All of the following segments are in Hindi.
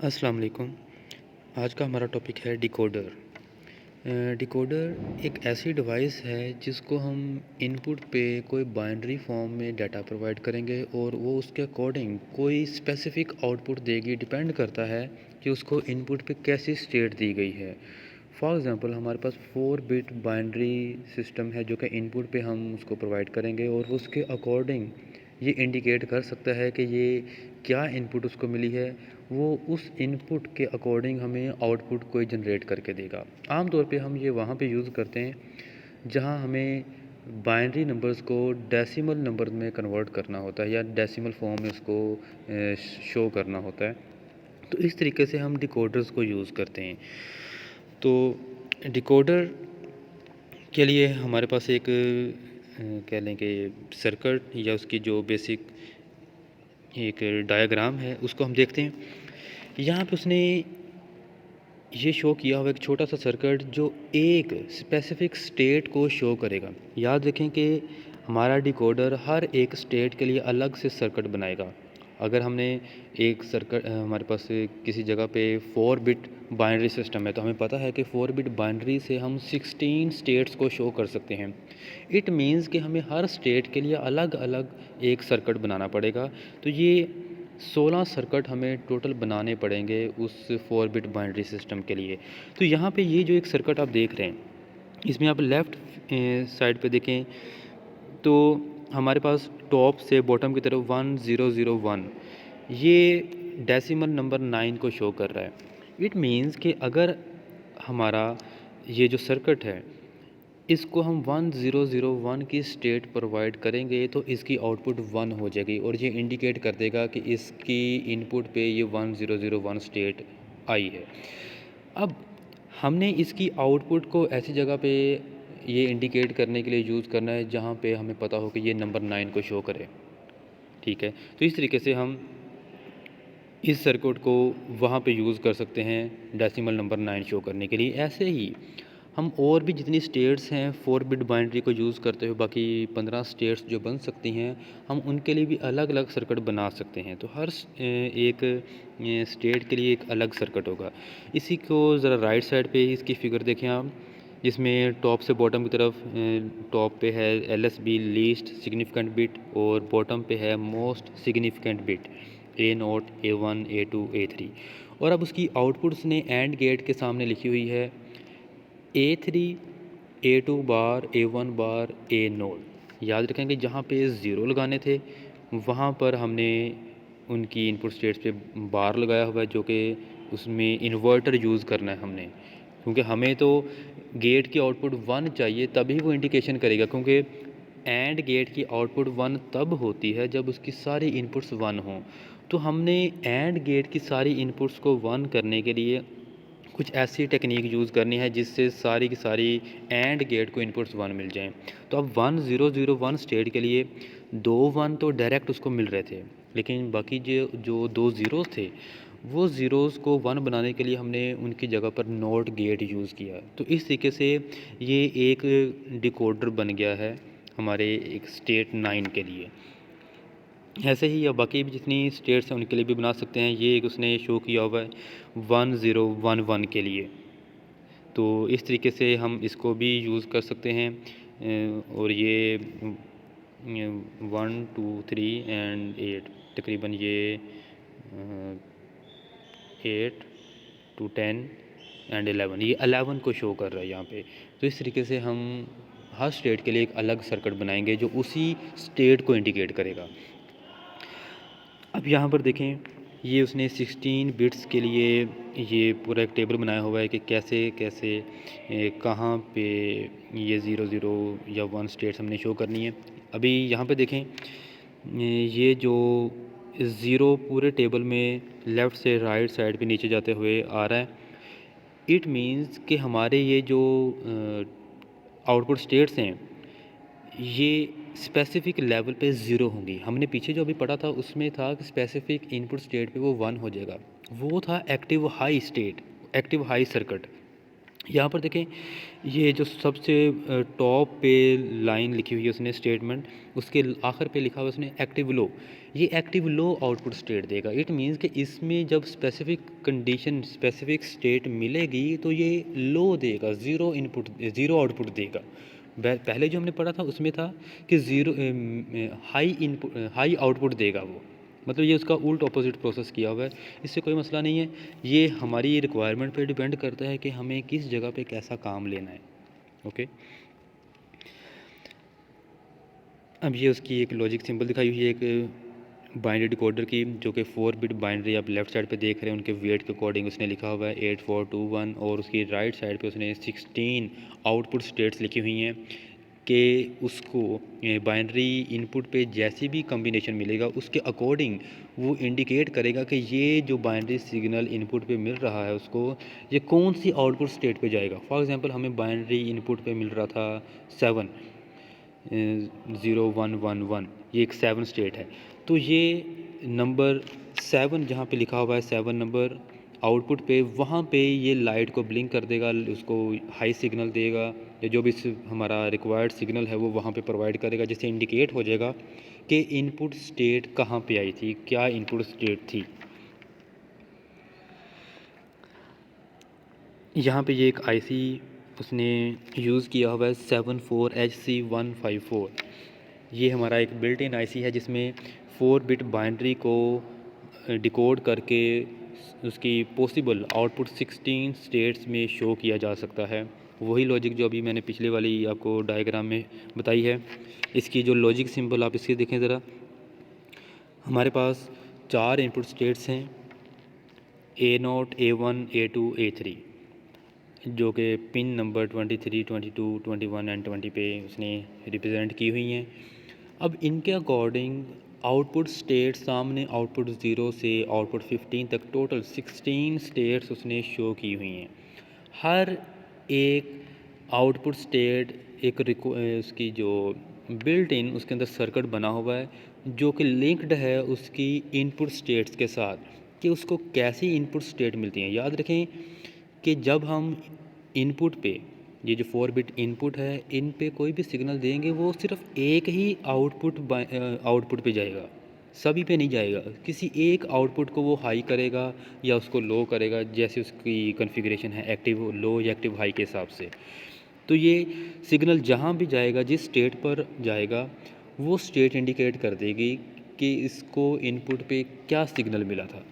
अस्सलाम वालेकुम। आज का हमारा टॉपिक है डिकोडर। डिकोडर एक ऐसी डिवाइस है जिसको हम इनपुट पे कोई बाइनरी फॉर्म में डाटा प्रोवाइड करेंगे और वो उसके अकॉर्डिंग कोई स्पेसिफ़िक आउटपुट देगी। डिपेंड करता है कि उसको इनपुट पे कैसी स्टेट दी गई है। फॉर एग्ज़ाम्पल हमारे पास 4 बिट बाइनरी सिस्टम है जो कि इनपुट पे हम उसको प्रोवाइड करेंगे और उसके अकॉर्डिंग ये इंडिकेट कर सकता है कि ये क्या इनपुट उसको मिली है, वो उस इनपुट के अकॉर्डिंग हमें आउटपुट कोई जनरेट करके देगा। आम तौर पे हम ये वहाँ पे यूज़ करते हैं जहाँ हमें बाइनरी नंबर्स को डेसिमल नंबर में कन्वर्ट करना होता है या डेसिमल फॉर्म में उसको शो करना होता है। तो इस तरीके से हम डिकोडर्स को यूज़ करते हैं। तो डिकोडर के लिए हमारे पास एक कह लें कि सर्किट या उसकी जो बेसिक एक डायग्राम है उसको हम देखते हैं। यहाँ पे उसने ये शो किया हुआ एक छोटा सा सर्किट जो एक स्पेसिफिक स्टेट को शो करेगा। याद रखें कि हमारा डिकोडर हर एक स्टेट के लिए अलग से सर्किट बनाएगा। अगर हमने एक सर्किट हमारे पास किसी जगह पे 4 बिट बाइनरी सिस्टम है तो हमें पता है कि 4 बिट बाइनरी से हम 16 स्टेट्स को शो कर सकते हैं। इट मीन्स कि हमें हर स्टेट के लिए अलग अलग एक सर्किट बनाना पड़ेगा। तो ये 16 सर्किट हमें टोटल बनाने पड़ेंगे उस 4 बिट बाइनरी सिस्टम के लिए। तो यहाँ पे ये जो एक सर्किट आप देख रहे हैं, इसमें आप लेफ़्ट साइड पे देखें तो हमारे पास टॉप से बॉटम की तरफ 1001 ये डेसिमल नंबर 9 को शो कर रहा है। इट मीन्स कि अगर हमारा ये जो सर्किट है इसको हम 1001 की स्टेट प्रोवाइड करेंगे तो इसकी आउटपुट 1 हो जाएगी और ये इंडिकेट कर देगा कि इसकी इनपुट पे ये 1001 स्टेट आई है। अब हमने इसकी आउटपुट को ऐसी जगह पे ये इंडिकेट करने के लिए यूज़ करना है जहाँ पे हमें पता हो कि ये नंबर 9 को शो करे। ठीक है, तो इस तरीके से हम इस सर्किट को वहाँ पे यूज़ कर सकते हैं डेसिमल नंबर 9 शो करने के लिए। ऐसे ही हम और भी जितनी स्टेट्स हैं 4 बिट बाइनरी को यूज़ करते हुए बाकी 15 स्टेट्स जो बन सकती हैं, हम उनके लिए भी अलग अलग सर्किट बना सकते हैं। तो हर एक स्टेट के लिए एक अलग सर्किट होगा। इसी को ज़रा राइट साइड पे इसकी फिगर देखें आप, जिसमें टॉप से बॉटम की तरफ टॉप पे है LSB लीस्ट सिग्निफिकेंट बिट और बॉटम पे है most significant bit A0 A1 A2 A3 और अब उसकी आउटपुट्स ने एंड गेट के सामने लिखी हुई है A3 A2 बार A1 बार A0। याद रखेंगे जहाँ पे ज़ीरो लगाने थे वहाँ पर हमने उनकी इनपुट स्टेट्स पे बार लगाया हुआ है जो कि उसमें इन्वर्टर यूज़ करना है हमने, क्योंकि हमें तो गेट की आउटपुट 1 चाहिए तभी वो इंडिकेशन करेगा, क्योंकि एंड गेट की आउटपुट 1 तब होती है जब उसकी सारी इनपुट्स 1 हों। तो हमने एंड गेट की सारी इनपुट्स को 1 करने के लिए कुछ ऐसी टेक्निक यूज़ करनी है जिससे सारी की सारी एंड गेट को इनपुट्स 1 मिल जाएं। तो अब 1001 स्टेट के लिए 2 1 तो डायरेक्ट उसको मिल रहे थे, लेकिन बाकी जो जो 2 ज़ीरोज़ थे वो ज़ीरोज़ को 1 बनाने के लिए हमने उनकी जगह पर नॉट गेट यूज़ किया। तो इस तरीके से ये एक डिकोडर बन गया है हमारे एक स्टेट 9 के लिए। ऐसे ही या बाकी भी जितनी स्टेट्स हैं उनके लिए भी बना सकते हैं। ये एक उसने शो किया हुआ है 1011 के लिए। तो इस तरीके से हम इसको भी यूज़ कर सकते हैं और ये 1 2 3 एंड 8 तकरीबन ये 8 to 10 एंड 11 ये 11 को शो कर रहा है यहाँ पे। तो इस तरीके से हम हर स्टेट के लिए एक अलग सर्किट बनाएंगे जो उसी स्टेट को इंडिकेट करेगा। अब यहाँ पर देखें ये उसने 16 बिट्स के लिए ये पूरा एक टेबल बनाया हुआ है कि कैसे कैसे कहाँ पे ये 00 या 1 स्टेट्स हमने शो करनी है। अभी यहाँ पे देखें ये जो ज़ीरो पूरे टेबल में लेफ़्ट से राइट साइड पे नीचे जाते हुए आ रहा है। इट मीन्स कि हमारे ये जो आउटपुट स्टेट्स हैं ये स्पेसिफिक लेवल पे ज़ीरो होंगी। हमने पीछे जो अभी पढ़ा था उसमें था कि स्पेसिफिक इनपुट स्टेट पे वो 1 हो जाएगा, वो था active high state, active high circuit. यहाँ पर देखें, ये जो सबसे टॉप पे लाइन लिखी हुई है उसने स्टेटमेंट, उसके आखिर पे लिखा हुआ उसने एक्टिव लो। ये एक्टिव लो आउटपुट स्टेट देगा। इट मीन्स कि इसमें जब स्पेसिफिक कंडीशन, स्पेसिफिक स्टेट मिलेगी तो ये लो देगा, ज़ीरो इनपुट, ज़ीरो आउटपुट देगा। पहले जो हमने पढ़ा था उसमें था कि zero high input, high output देगा वो, मतलब ये उसका उल्ट अपोजिट प्रोसेस किया हुआ है। इससे कोई मसला नहीं है, ये हमारी रिक्वायरमेंट पे डिपेंड करता है कि हमें किस जगह पे कैसा काम लेना है। ओके, अब ये उसकी एक लॉजिक सिंबल दिखाई हुई है एक बाइनरी डिकोडर की, जो कि 4 बिट बाइनरी आप लेफ़्ट साइड पे देख रहे हैं, उनके वेट के अकॉर्डिंग उसने लिखा हुआ है 8421, और उसकी राइट साइड पे उसने 16 आउटपुट स्टेट्स लिखी हुई हैं कि उसको बाइनरी इनपुट पे जैसी भी कम्बिनेशन मिलेगा उसके अकॉर्डिंग वो इंडिकेट करेगा कि ये जो बाइनरी सिग्नल इनपुट पे मिल रहा है उसको, ये कौन सी आउटपुट स्टेट पे जाएगा। फॉर एग्जांपल हमें बाइनरी इनपुट पे मिल रहा था 7 0111, ये एक 7 स्टेट है, तो ये नंबर 7 जहाँ पे लिखा हुआ है 7 नंबर आउटपुट पे, वहाँ पे ये लाइट को ब्लिंक कर देगा, उसको हाई सिग्नल देगा, या जो भी हमारा रिक्वायर्ड सिग्नल है वो वहाँ पे प्रोवाइड करेगा, जिससे इंडिकेट हो जाएगा कि इनपुट स्टेट कहाँ पे आई थी, क्या इनपुट स्टेट थी। यहाँ पे ये एक आईसी उसने यूज़ किया हुआ है 74HC154। ये हमारा एक बिल्ट इन आईसी है जिसमें 4 बिट बाइनरी को डिकोड करके उसकी पॉसिबल आउटपुट 16 स्टेट्स में शो किया जा सकता है। वही लॉजिक जो अभी मैंने पिछले वाली आपको डायग्राम में बताई है। इसकी जो लॉजिक सिंबल आप इसके देखें ज़रा, हमारे पास 4 इनपुट स्टेट्स हैं, A0, A1, A2, A3, जो कि पिन नंबर 23, 22, 21 एंड 20 पे उसने रिप्रेजेंट की हुई हैं। अब इनके अकॉर्डिंग आउटपुट स्टेट सामने आउटपुट 0 से आउटपुट 15 तक टोटल 16 स्टेट्स उसने शो की हुई हैं। हर एक आउटपुट स्टेट एक उसकी जो बिल्ट इन उसके अंदर सर्किट बना हुआ है जो कि लिंक्ड है उसकी इनपुट स्टेट्स के साथ, कि उसको कैसी इनपुट स्टेट मिलती हैं। याद रखें कि जब हम इनपुट पे, ये जो 4 बिट इनपुट है, इन पे कोई भी सिग्नल देंगे वो सिर्फ एक ही आउटपुट पे जाएगा, सभी पे नहीं जाएगा। किसी एक आउटपुट को वो हाई करेगा या उसको लो करेगा, जैसे उसकी कॉन्फ़िगरेशन है एक्टिव लो या एक्टिव हाई के हिसाब से। तो ये सिग्नल जहाँ भी जाएगा, जिस स्टेट पर जाएगा, वो स्टेट इंडिकेट कर देगी कि इसको इनपुट पे क्या सिग्नल मिला था।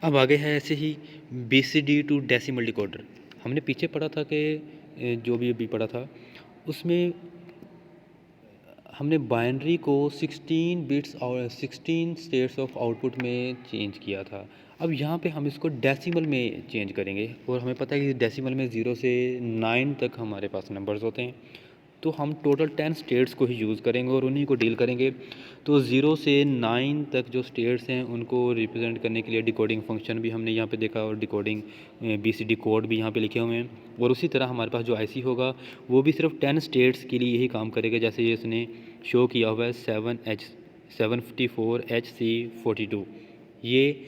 अब आगे है ऐसे ही BCD टू डेसिमल डिकोडर। हमने पीछे पढ़ा था कि जो भी अभी पढ़ा था उसमें हमने बाइनरी को 16 बिट्स और 16 स्टेट्स ऑफ आउटपुट में चेंज किया था। अब यहाँ पे हम इसको डेसिमल में चेंज करेंगे, और हमें पता है कि डेसिमल में 0 से 9 तक हमारे पास नंबर्स होते हैं, तो हम टोटल 10 स्टेट्स को ही यूज़ करेंगे और उन्हीं को डील करेंगे। तो 0 से 9 तक जो स्टेट्स हैं उनको रिप्रेजेंट करने के लिए डिकोडिंग फंक्शन भी हमने यहाँ पे देखा, और डिकोडिंग BCD कोड भी यहाँ पे लिखे हुए हैं। और उसी तरह हमारे पास जो IC होगा वो भी सिर्फ 10 स्टेट्स के लिए यही काम करेगा, जैसे ये इसने शो किया हुआ है 754HC42। ये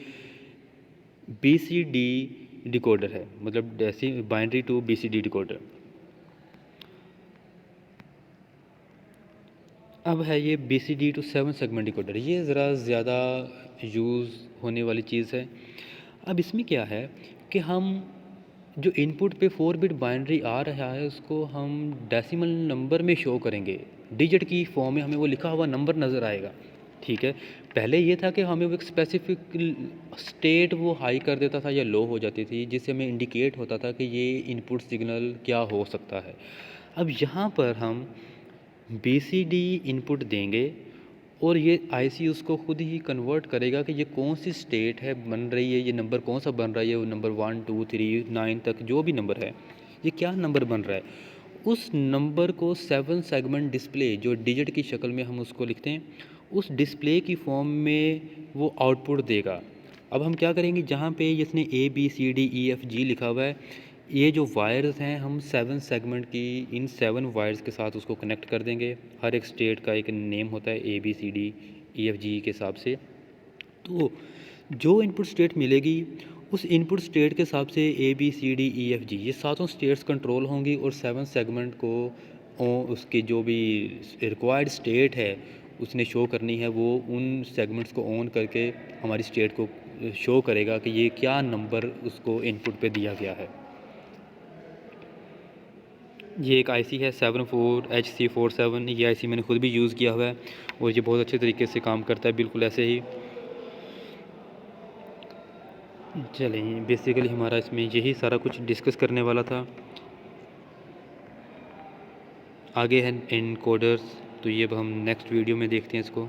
BCD डिकोडर है, मतलब बाइनरी टू BCD डिकोडर। अब है ये BCD टू 7 सेगमेंट डिकोडर। ये ज़रा ज़्यादा यूज़ होने वाली चीज़ है। अब इसमें क्या है कि हम जो इनपुट पे 4 बिट बाइनरी आ रहा है उसको हम डेसिमल नंबर में शो करेंगे, डिजिट की फॉर्म में हमें वो लिखा हुआ नंबर नज़र आएगा। ठीक है, पहले ये था कि हमें वो एक स्पेसिफिक स्टेट वो हाई कर देता था या लो हो जाती थी, जिससे हमें इंडिकेट होता था कि ये इनपुट सिग्नल क्या हो सकता है। अब यहाँ पर हम BCD इनपुट देंगे और ये IC उसको खुद ही कन्वर्ट करेगा कि ये कौन सी स्टेट है बन रही है, ये नंबर कौन सा बन रहा है, वो नंबर 1 2 3 9 तक जो भी नंबर है, ये क्या नंबर बन रहा है। उस नंबर को 7 सेगमेंट डिस्प्ले, जो डिजिट की शक्ल में हम उसको लिखते हैं, उस डिस्प्ले की फॉर्म में वो आउटपुट देगा। अब हम क्या करेंगे, जहाँ पे इसने ABCDEFG लिखा हुआ है, ये जो वायर्स हैं हम 7 सेगमेंट की इन 7 वायर्स के साथ उसको कनेक्ट कर देंगे। हर एक स्टेट का एक नेम होता है ABCD EFG के हिसाब से। तो जो इनपुट स्टेट मिलेगी उस इनपुट स्टेट के हिसाब से ABCD EFG ये सातों स्टेट्स कंट्रोल होंगी और 7 सेगमेंट को उसकी जो भी रिक्वायर्ड स्टेट है उसने शो करनी है, वो उन सेगमेंट्स को ऑन करके हमारी स्टेट को शो करेगा कि ये क्या नंबर उसको इनपुट पे दिया गया है। ये एक आईसी है 74HC47। ये आईसी मैंने खुद भी यूज़ किया हुआ है और ये बहुत अच्छे तरीके से काम करता है, बिल्कुल ऐसे ही। चलें, बेसिकली हमारा इसमें यही सारा कुछ डिस्कस करने वाला था। आगे है इनकोडर्स, तो ये अब हम नेक्स्ट वीडियो में देखते हैं इसको।